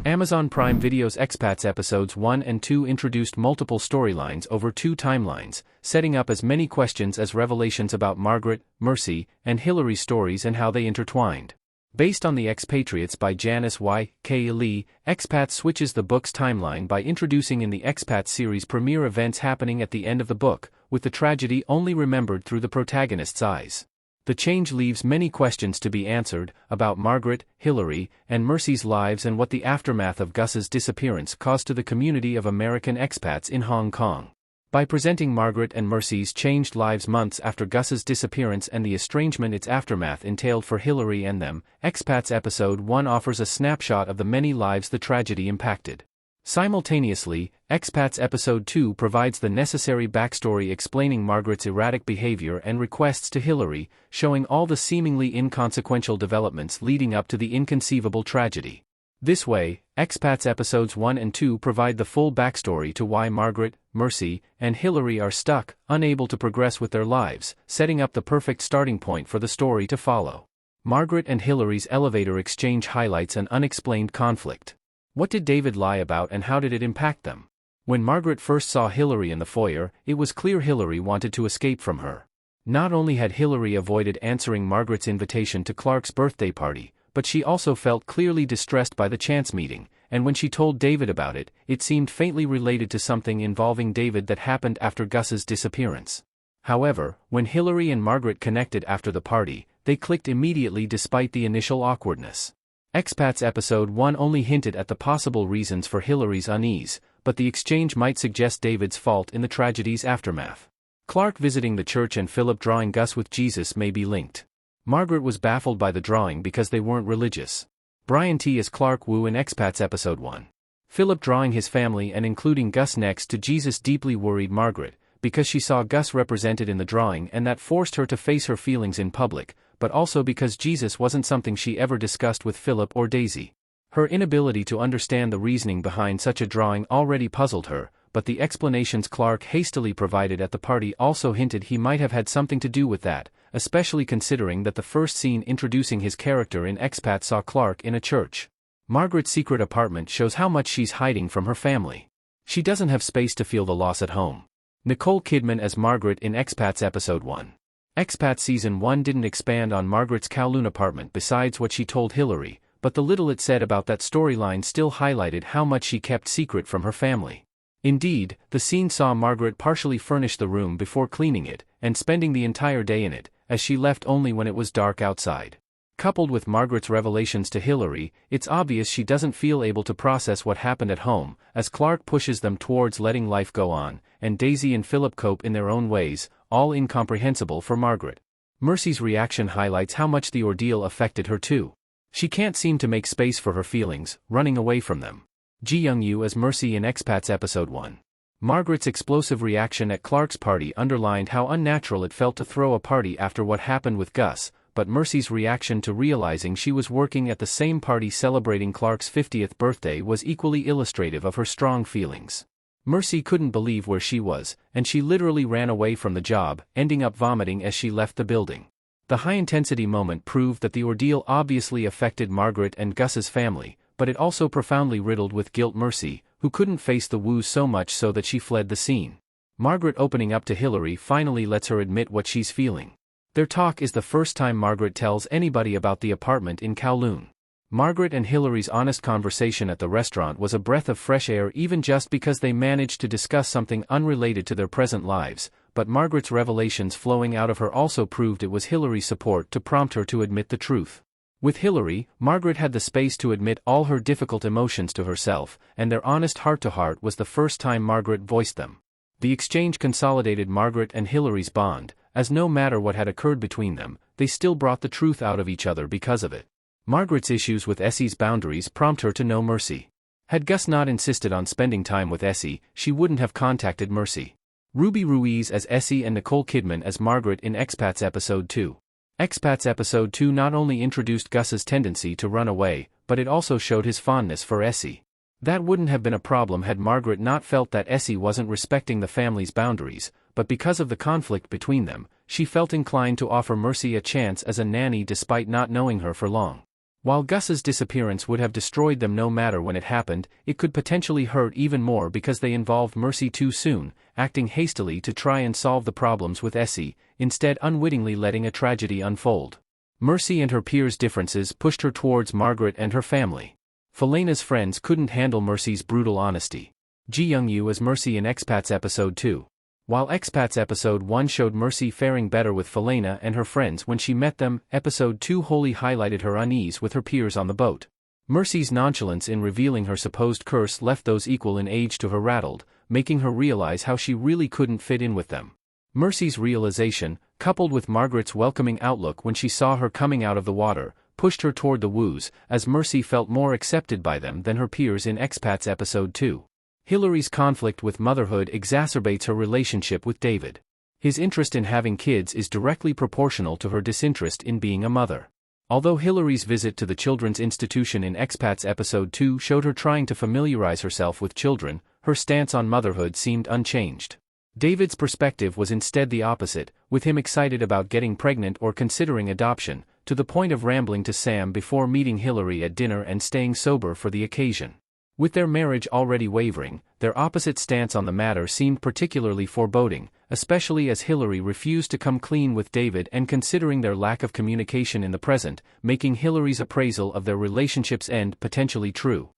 Amazon Prime Video's Expats episodes 1 and 2 introduced multiple storylines over 2 timelines, setting up as many questions as revelations about Margaret, Mercy, and Hillary's stories and how they intertwined. Based on The Expatriates by Janice Y. K. Lee, Expats switches the book's timeline by introducing in the Expats series premiere events happening at the end of the book, with the tragedy only remembered through the protagonist's eyes. The change leaves many questions to be answered, about Margaret, Hillary, and Mercy's lives and what the aftermath of Gus's disappearance caused to the community of American expats in Hong Kong. By presenting Margaret and Mercy's changed lives months after Gus's disappearance and the estrangement its aftermath entailed for Hillary and them, Expats Episode 1 offers a snapshot of the many lives the tragedy impacted. Simultaneously, Expats Episode 2 provides the necessary backstory explaining Margaret's erratic behavior and requests to Hillary, showing all the seemingly inconsequential developments leading up to the inconceivable tragedy. This way, Expats Episodes 1 and 2 provide the full backstory to why Margaret, Mercy, and Hillary are stuck, unable to progress with their lives, setting up the perfect starting point for the story to follow. Margaret and Hillary's elevator exchange highlights an unexplained conflict. What did David lie about and how did it impact them? When Margaret first saw Hillary in the foyer, it was clear Hillary wanted to escape from her. Not only had Hillary avoided answering Margaret's invitation to Clark's birthday party, but she also felt clearly distressed by the chance meeting, and when she told David about it, it seemed faintly related to something involving David that happened after Gus's disappearance. However, when Hillary and Margaret connected after the party, they clicked immediately despite the initial awkwardness. Expats Episode 1 only hinted at the possible reasons for Hillary's unease, but the exchange might suggest David's fault in the tragedy's aftermath. Clark visiting the church and Philip drawing Gus with Jesus may be linked. Margaret was baffled by the drawing because they weren't religious. Brian T. as Clark Wu in Expats Episode 1. Philip drawing his family and including Gus next to Jesus deeply worried Margaret, because she saw Gus represented in the drawing and that forced her to face her feelings in public, but also because Jesus wasn't something she ever discussed with Philip or Daisy. Her inability to understand the reasoning behind such a drawing already puzzled her, but the explanations Clark hastily provided at the party also hinted he might have had something to do with that, especially considering that the first scene introducing his character in Expat saw Clark in a church. Margaret's secret apartment shows how much she's hiding from her family. She doesn't have space to feel the loss at home. Nicole Kidman as Margaret in Expats Episode 1. Expats Season 1 didn't expand on Margaret's Kowloon apartment besides what she told Hillary, but the little it said about that storyline still highlighted how much she kept secret from her family. Indeed, the scene saw Margaret partially furnish the room before cleaning it, and spending the entire day in it, as she left only when it was dark outside. Coupled with Margaret's revelations to Hillary, it's obvious she doesn't feel able to process what happened at home, as Clark pushes them towards letting life go on, and Daisy and Philip cope in their own ways, all incomprehensible for Margaret. Mercy's reaction highlights how much the ordeal affected her too. She can't seem to make space for her feelings, running away from them. Ji Young-yu as Mercy in Expats Episode 1. Margaret's explosive reaction at Clark's party underlined how unnatural it felt to throw a party after what happened with Gus, but Mercy's reaction to realizing she was working at the same party celebrating Clark's 50th birthday was equally illustrative of her strong feelings. Mercy couldn't believe where she was, and she literally ran away from the job, ending up vomiting as she left the building. The high-intensity moment proved that the ordeal obviously affected Margaret and Gus's family, but it also profoundly riddled with guilt Mercy, who couldn't face the woos so much so that she fled the scene. Margaret opening up to Hillary finally lets her admit what she's feeling. Their talk is the first time Margaret tells anybody about the apartment in Kowloon. Margaret and Hillary's honest conversation at the restaurant was a breath of fresh air even just because they managed to discuss something unrelated to their present lives, but Margaret's revelations flowing out of her also proved it was Hillary's support to prompt her to admit the truth. With Hillary, Margaret had the space to admit all her difficult emotions to herself, and their honest heart-to-heart was the first time Margaret voiced them. The exchange consolidated Margaret and Hillary's bond, as no matter what had occurred between them, they still brought the truth out of each other because of it. Margaret's issues with Essie's boundaries prompt her to know Mercy. Had Gus not insisted on spending time with Essie, she wouldn't have contacted Mercy. Ruby Ruiz as Essie and Nicole Kidman as Margaret in Expats Episode 2. Expats Episode 2 not only introduced Gus's tendency to run away, but it also showed his fondness for Essie. That wouldn't have been a problem had Margaret not felt that Essie wasn't respecting the family's boundaries, but because of the conflict between them, she felt inclined to offer Mercy a chance as a nanny despite not knowing her for long. While Gus's disappearance would have destroyed them no matter when it happened, it could potentially hurt even more because they involved Mercy too soon, acting hastily to try and solve the problems with Essie, instead unwittingly letting a tragedy unfold. Mercy and her peers' differences pushed her towards Margaret and her family. Felena's friends couldn't handle Mercy's brutal honesty. Ji Young-yu as Mercy in Expats Episode 2. While Expats Episode 1 showed Mercy faring better with Felena and her friends when she met them, Episode 2 wholly highlighted her unease with her peers on the boat. Mercy's nonchalance in revealing her supposed curse left those equal in age to her rattled, making her realize how she really couldn't fit in with them. Mercy's realization, coupled with Margaret's welcoming outlook when she saw her coming out of the water, pushed her toward the woos, as Mercy felt more accepted by them than her peers in Expats Episode 2. Hillary's conflict with motherhood exacerbates her relationship with David. His interest in having kids is directly proportional to her disinterest in being a mother. Although Hillary's visit to the children's institution in Expats Episode 2 showed her trying to familiarize herself with children, her stance on motherhood seemed unchanged. David's perspective was instead the opposite, with him excited about getting pregnant or considering adoption, to the point of rambling to Sam before meeting Hillary at dinner and staying sober for the occasion. With their marriage already wavering, their opposite stance on the matter seemed particularly foreboding, especially as Hillary refused to come clean with David and considering their lack of communication in the present, making Hillary's appraisal of their relationship's end potentially true.